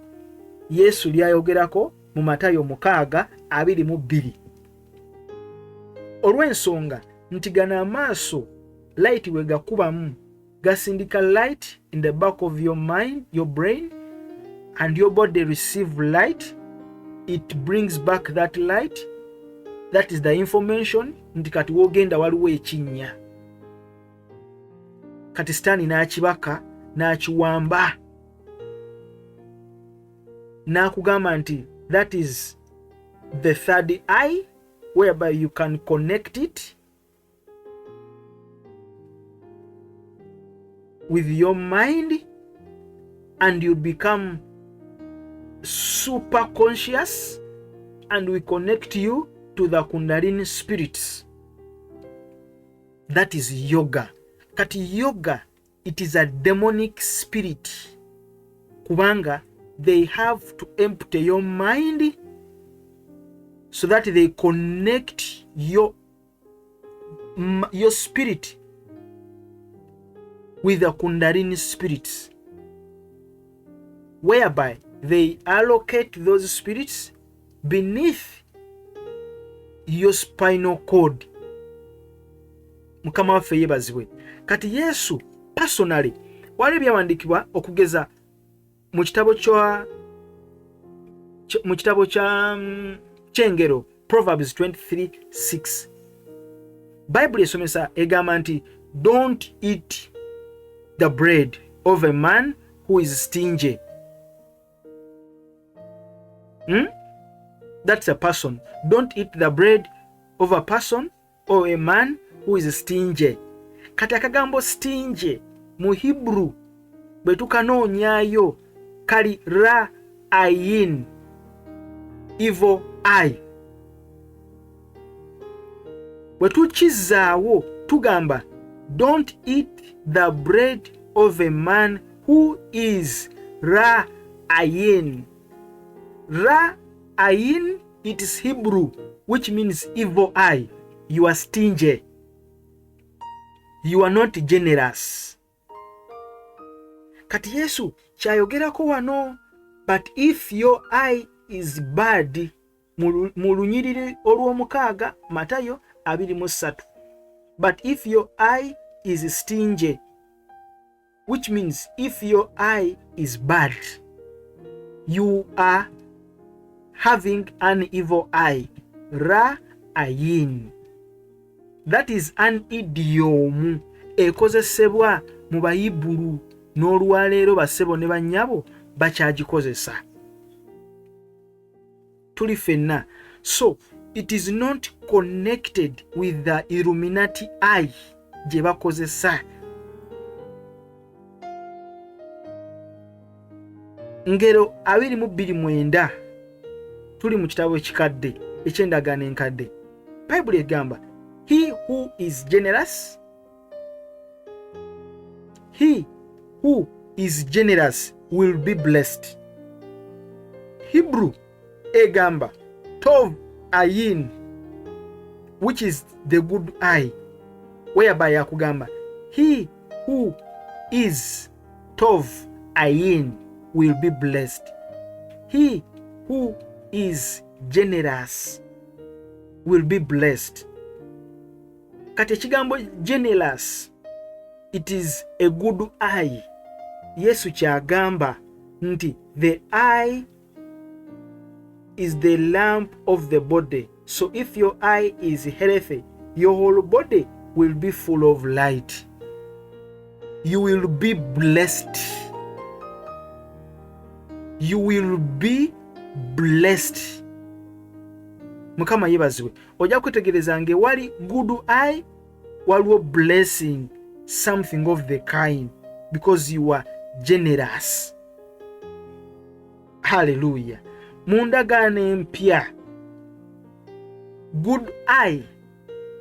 Yesu lyayogerako mu Matayo 6:22. Olw'ensonga nti gana amaaso light we gakubamu gasindika light in the back of your mind, your brain, and your body receive light. It brings back that light. That is the information nti kati wogenda waliwo ekinnya. Kati sitaani n'akibaka n'akiwamba n'akugamba nti that is the third eye whereby you can connect it with your mind and you become super conscious and we connect you to the Kundalini spirits. That is yoga. Kati yoga, it is a demonic spirit. Kubanga, they have to empty your mind so that they connect your spirit with the Kundalini spirits, whereby they allocate those spirits beneath your spinal cord. Mukama waffe yeebazibwe. Kati Yesu personally wali byawandiikibwa okugeza mu kitabo kya Kyengero, Proverbs 23:6. Bible esomesa egamba nti don't eat the bread of a man who is stingy. That's a person. Don't eat the bread of a person or a man who is stingy. Kati akagambo stingy mu Hebrew bwe tukanoonyaayo kali ra ayin, evil eye. Bwe tukizaawo tugamba don't eat the bread of a man who is ra ayin. Ra ayin, it is Hebrew, which means evil eye. You are stingy. You are not generous. Kati Yesu kyayogerako wano, but if your eye is bad, mu lunyiriri olw'omukaaga Matayo 23. But if your eye is stingy, which means if your eye is bad, you are having an evil eye. Ra ayin. That is an idiom ekozesebwa mu Bayibulu n'olwaleero basebo ne bannyabo bakyagikozesa. Tuli fenna. So it is not connected with the illuminati eye gye bakozesa. Ngero 22:9 tuli mu kitabo ekikadde eky'endagaano enkadde. Bible egamba he who is generous, he who is generous will be blessed. Hebrew egamba tov ayin, which is the good eye, whereby yakugamba he who is tov ayin will be blessed. He who is generous will be blessed. Kati ekigambo generous, it is a good eye. Yesu kyagamba nti the eye is the lamp of the body. So if your eye is healthy, your whole body will be full of light. You will be blessed. You will be blessed. Mukama yebazibwe. Ojja kwetegereza nge wali good eye, waliwo blessing, something of the kind, because you are generous. Hallelujah. Mundagaano empya, good eye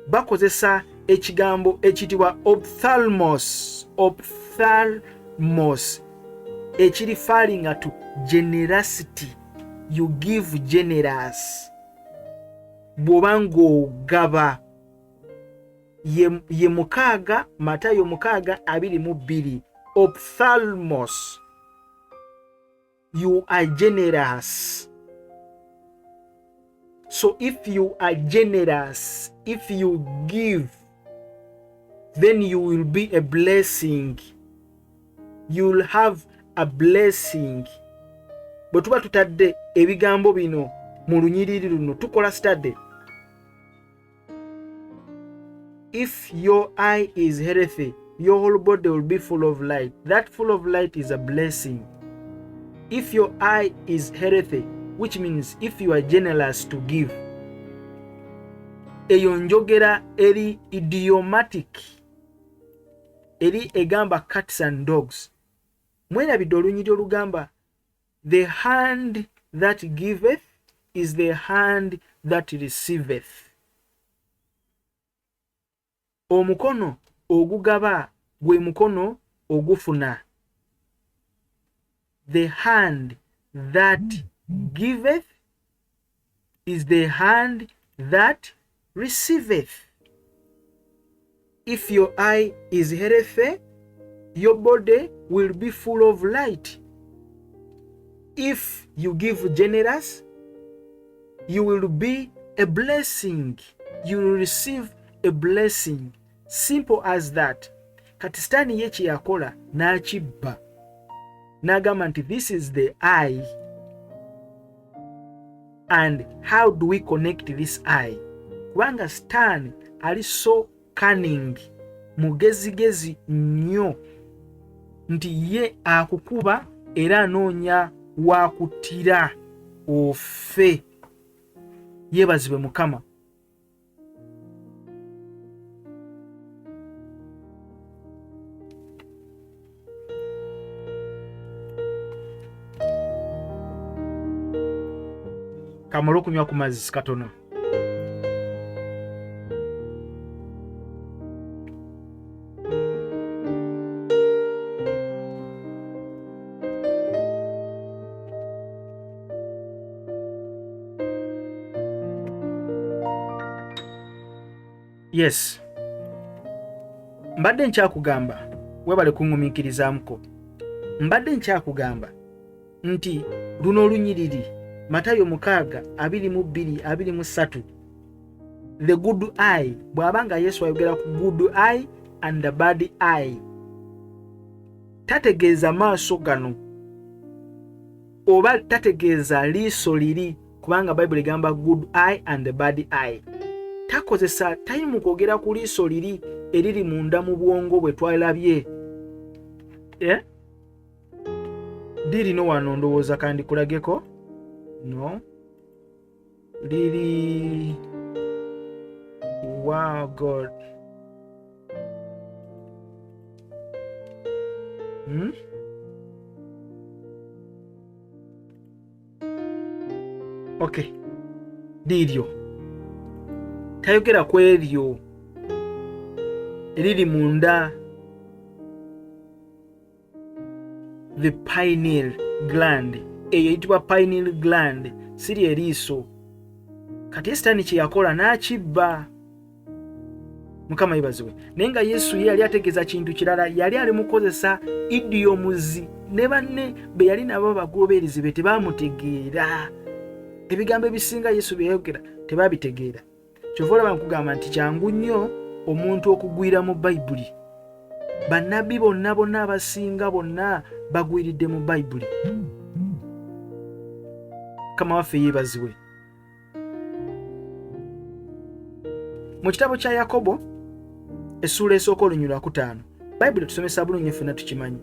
bakozesa ekigambo ekitibwa ophthalmos. Ophthalmos ekiri referring to generosity. You give generous. Bw'obanga ogaba ye mukaaga, Matayo 6:22. Ophthalmos. You are generous. So if you are generous, if you give, then you will be a blessing. You will have a blessing. Bwe tuba tutadde ebigambo bino mu lunyiriri luno, tukola study. If your eye is healthy, your whole body will be full of light. That full of light is a blessing. If your eye is healthy, which means if you are generous to give, eyo njogera eri idiomatic, eri egamba cats and dogs. Mwerabidde olunyiri olugamba the hand that giveth is the hand that receiveth. Omukono ogugaba gwe mukono ogufuna. The hand that giveth is the hand that receiveth. If your eye is healthy, your body will be full of light. If you give generous, you will be a blessing. You will receive a blessing. Simple as that. Kati sitaani ye kye yakola n'akibba n'agamba nti this is the eye. And how do we connect this eye? Kubanga sitaani ali so cunning, mugezigezi nnyo, nti ye akukuba era anoonya wakutira ofe. Yeebazibwe Mukama. Kamala okunywa ku mazzi katono. Yes. Mbadde nkyakugamba, webale kuŋŋumiikirizaamuko. Mbadde nkyakugamba nti luno olunyiriri Matayo 6:22-23. The good eye. Bw'abanga Yesu ayogera ku good eye and the bad eye, tategeeza maaso gano oba tategeeza liiso liri, kubanga Bible egamba good eye and the bad eye. Takozesa time kwogera ku liiso liri eriri munda mu bwongo bwe twalabye. Dirino wano ndowooza kandi kulageko. No. Liri. Wow, God. Okay. Diryo. Tayogera ku eryo eriri munda, the pineal gland. Eyo eyitibwa pineal gland, siri eriiso. Kati sitaani kye yakola n'akibba. Mukama yeebazibwe. Naye nga Yesu ye yali ategeeza kintu kirala, yali ali mukozesa idiomuzi ne banne be yali nabo bagoberezi be tebamutegeera. Ebigambo ebisinga Yesu bye yayogera tebabitegeera. Kyova olaba nkugamba nti kyangu nnyo omuntu okugwira mu Bayibuli. Bannabbi bonna abasinga bonna bagwiridde mu Bayibuli. Mukama waffe yeebazibwe. Mu kitabo kya Yakobo essula esooka olunyiriri lwa 5 Bayibuli tusomesa bulungi ffenna tukimanyi.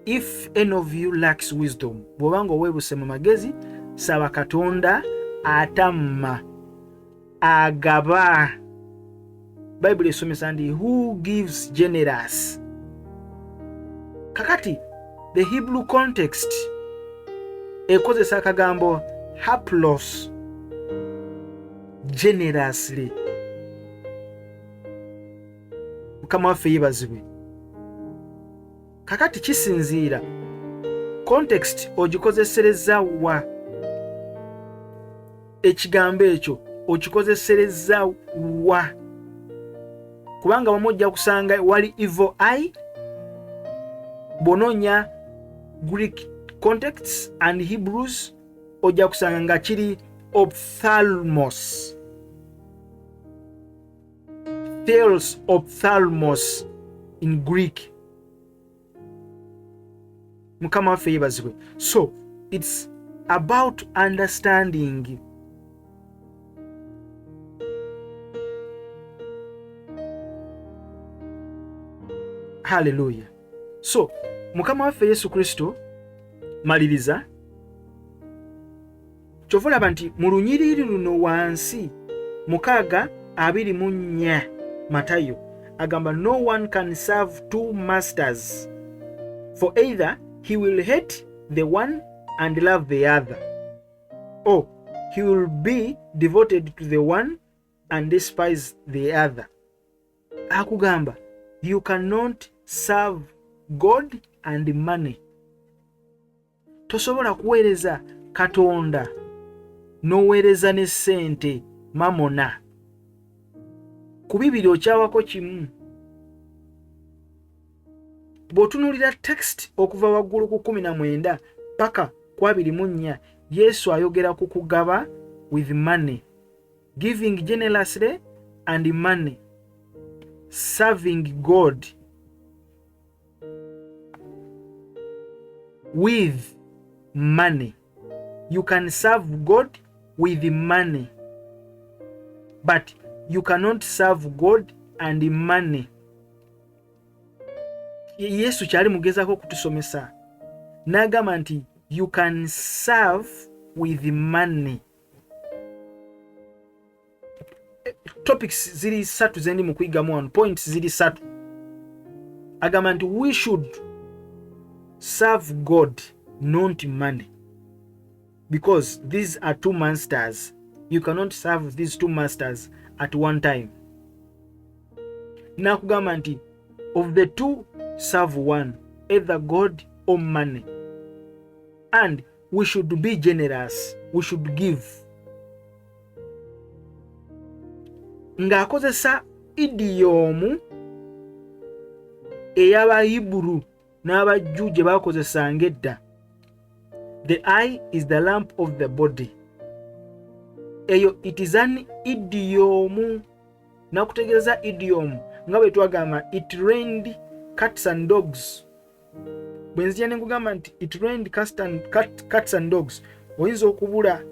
If any of you lacks wisdom, bw'obanga oweebuse mu magezi, saba Katonda atamma, agaba. Bayibuli esomesa ndi who gives generous. Kakati the Hebrew context ekozesa akagambo haplos, generously. Mukama waffe yeebazibwe. Kakati kisinziira context ogikozesereza wa, ekigambo ekyo okikozesereza wa. Kubanga bamujja kusanga wali evil eye, bononya Greek contexts and Hebrews ojja kusanga nga kiri ophthalmos. Theos ophthalmos in Greek. Mukama waffe yeebazibwe. So it's about understanding. Hallelujah. So Mukama waffe Yesu Kristo maliriza kyova olaba nti mu lunyiriri luno wansi 6:24 Matayo agamba no one can serve two masters, for either he will hate the one and love the other, or he will be devoted to the one and despise the other. Akugamba you cannot serve God and money. Tosobola kuweereza Katonda n'oweereza ne ssente, mamona. Ku bibiri okyawako kimu. Bw'otunuulira text okuva waggulu ku 19 paka ku 24, Yesu ayogera ku kugaba with money, giving generously and money, serving God with money. You can serve God with money, but you cannot serve God and money. Yesu kyali mugezako kutusomesa n'agamba nti you can serve with money. Topics ziri 3 zendi mu kuyigamu wano, points ziri 3. Agamba nti we should serve God, not money, because these are two masters. You cannot serve these two masters at one time. Nakugamba nti of the two, serve one, either God or money. And we should be generous, we should give. Ng'akozesa idiomu ey'Abayibulu n'Abajju gye baakozesanga edda. The eye is the lamp of the body. Eyo it is an idiom. Nakutegeeza idiom nga bwe twagamba it rained cats and dogs. Bwe nzija ne nkugamba nti it rained cats and dogs, oyinza okubula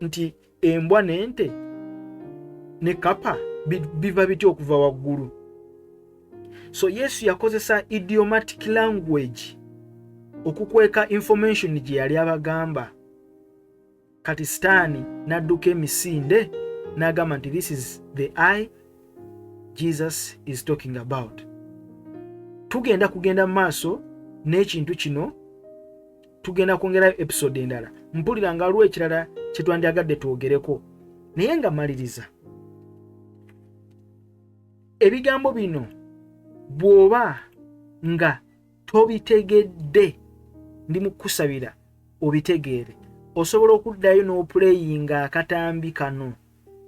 nti embwa n'ente ne kapa biva bitya okuva waggulu. So Yesu yakozesa idiomatic language okukweka information gye yali abagamba. Kati sitaani n'adduka emisinde n'agamba nti this is the eye Jesus is talking about. Tugenda kugenda maaso n'ekintu kino, tugenda kwongerayo episode endala. Mpulira nga waliwo ekirala kye twandyagadde twogereko, naye nga maliriza. Ebigambo bino bw'oba nga tobitegedde, ndi mu kusabira obitegeere. Osobola okuddayo n'opuleyinga akatambi kano,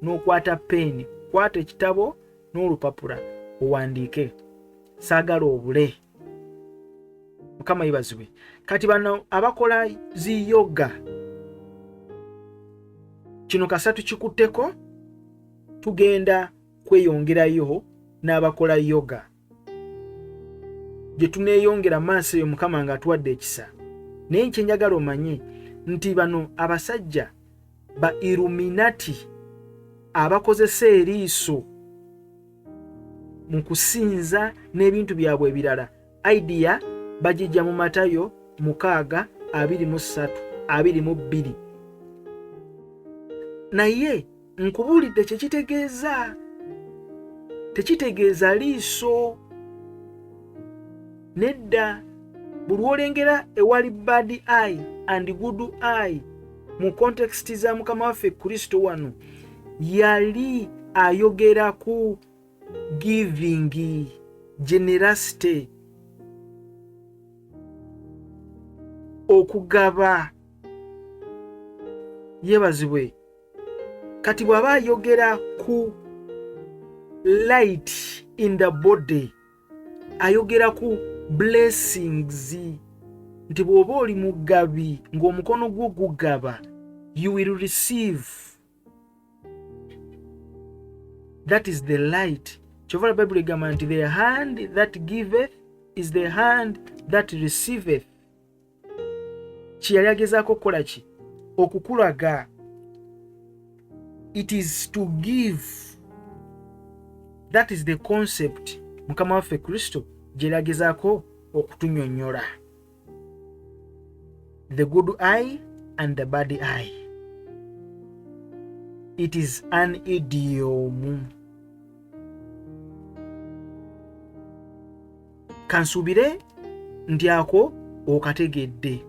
n'okwata peeni, kwata ekitabo n'olupapula owandiike. Saagala obule. Mukama yebazibwe. Kati bano abakola zi yoga, kino kasatu kikutteko, tugenda kweyongerayo n'abakola yoga gye tuneeyongera maaso eyo Mukama nga atuwadde ekisa. Naye nkyenjagala omanye nti bano abasajja ba illuminati abakozesa eriiso mu kusinza n'ebintu byabwe ebirala, idea bagijja mu Matayo 6:23-22. Naye nkubuulidde kyekitegeeza, tekitegeeza liiso. Nedda, buli olengera ewali bad eye and good eye mu context za Mukama waffe Kristo wano, yali ayogera ku giving, generosity, okugaba. Yebazibwe. Kati bw'aba ayogera ku light in the body, ayogera ku blessings, nti bw'oba oli mugabi ng'omukono gwo gugaba, you will receive. That is the light. Kyova Bible egamba nti the hand that giveth is the hand that receiveth. Kiyali agezaako kukola ki? Okukulaga. It is to give. That is the concept Mukama waffe Kristo gye yagezaako okutunnyonnyola. The good eye and the bad eye. It is an idiom. Kansubire nti ako okategedde.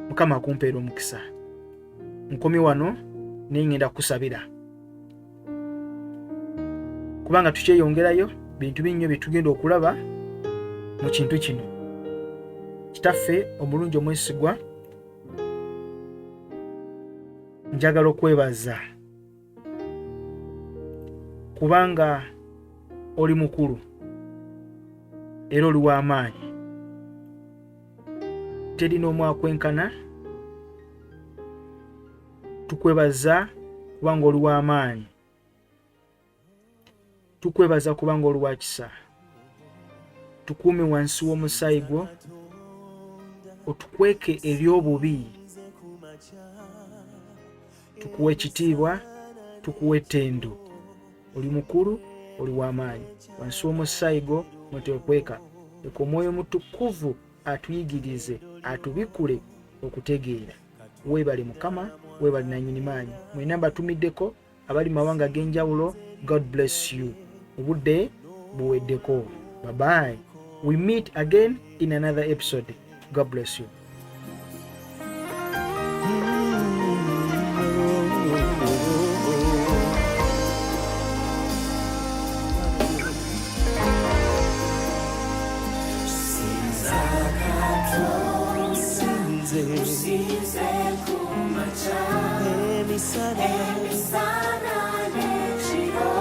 Mukama akumpeera omukisa. Nkomye wano naye ngenda kusabira, kubanga tukyeyongerayo bintu binnyo bye tugenda okulaba mu kintu kino. Kitaffe omulungi omwesigwa, njagala okwebaza kubanga oli mukulu era oli w'amaanyi, teri n'omu akwenkana. Tukwebaza kubanga oli w'amaanyi, tukwebaza kubanga oli wa kisa. Tukuume wansi w'omusaayi gwo, otukweke eri obubi. Tukuwe ekitiibwa, tukuwe ettendo. Oli mukulu, oli w'amaanyi. Wansi w'omusaayi gwo mwetekweka, leka Omwoyo Omutukuvu atuyigirize, atubikule okutegeera. Weebale Mukama, weebale nannyini maanyi. Mwenna mbatumiddeko abali mu mawanga ag'enjawulo. God bless you. Obudde buweddeko. Bye bye. We meet again in another episode. God bless you. Kusinze kumacha, emisana n'ekiro,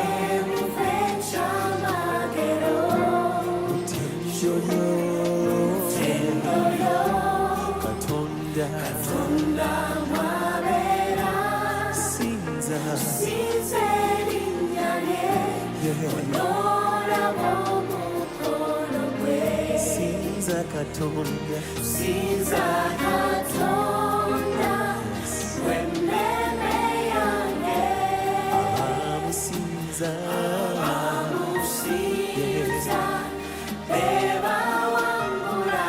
wemuvecha magero, tendoyo, Katonda mwabera, sinze linnya lye, onoolaba omukono gwe. Sinza Katonda, w'emmeme yange, abamusinza bebawangula.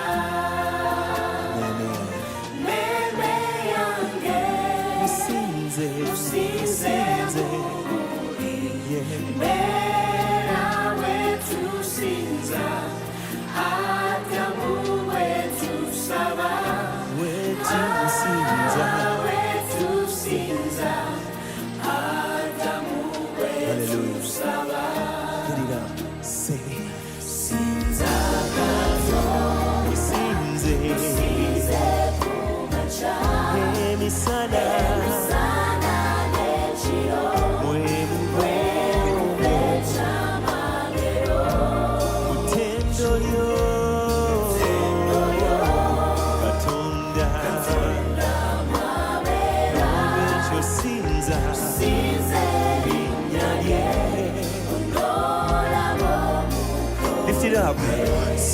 Mmeme yange, musinze buli mbeera wetusinza, ate mu wetusaba,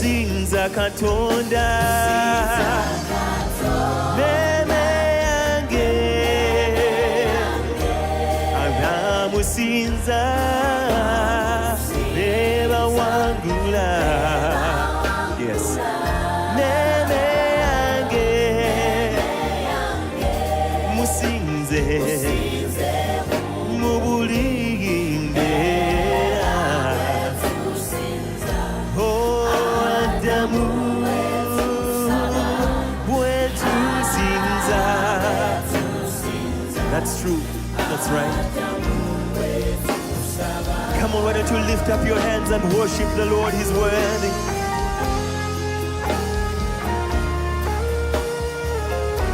kusinza Katonda meme yange anamusinza neba wangula. Yes. Meme yange musinze mubulinde. Oh Adamu bwetusinza. That's true. That's right. Come on, why don't you lift up your hands and worship the Lord? He's worthy.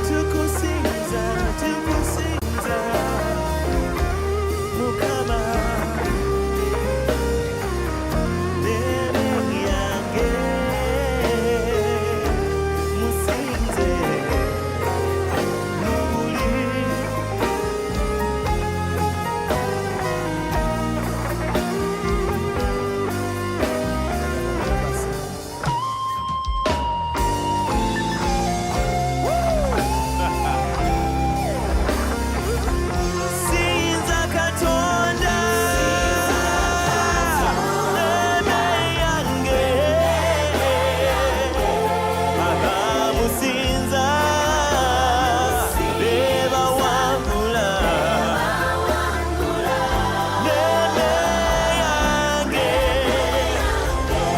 Tukusinza, tukusinza, Mukama. Meme yange, musinze, mubuli. Sinza Katonda meme yange agamusinza beba wangula. Meme yange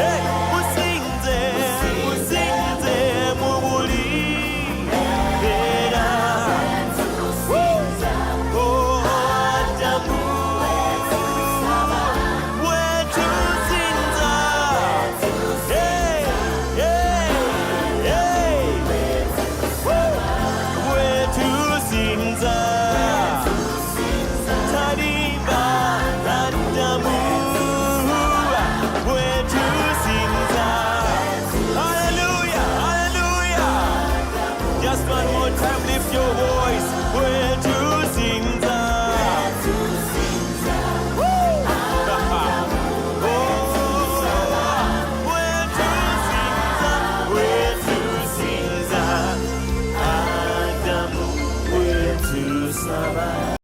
hey, musinze musinze mubuli era. Oh Adamu bwetusinza. Hey, hey, hey. Bwetusinza talimba Adamu bwetusinza. Hallelujah, hallelujah. Just one more time, lift your voice. Bwetusinza. Woo! Bwetusinza, Adamu bwetusaba.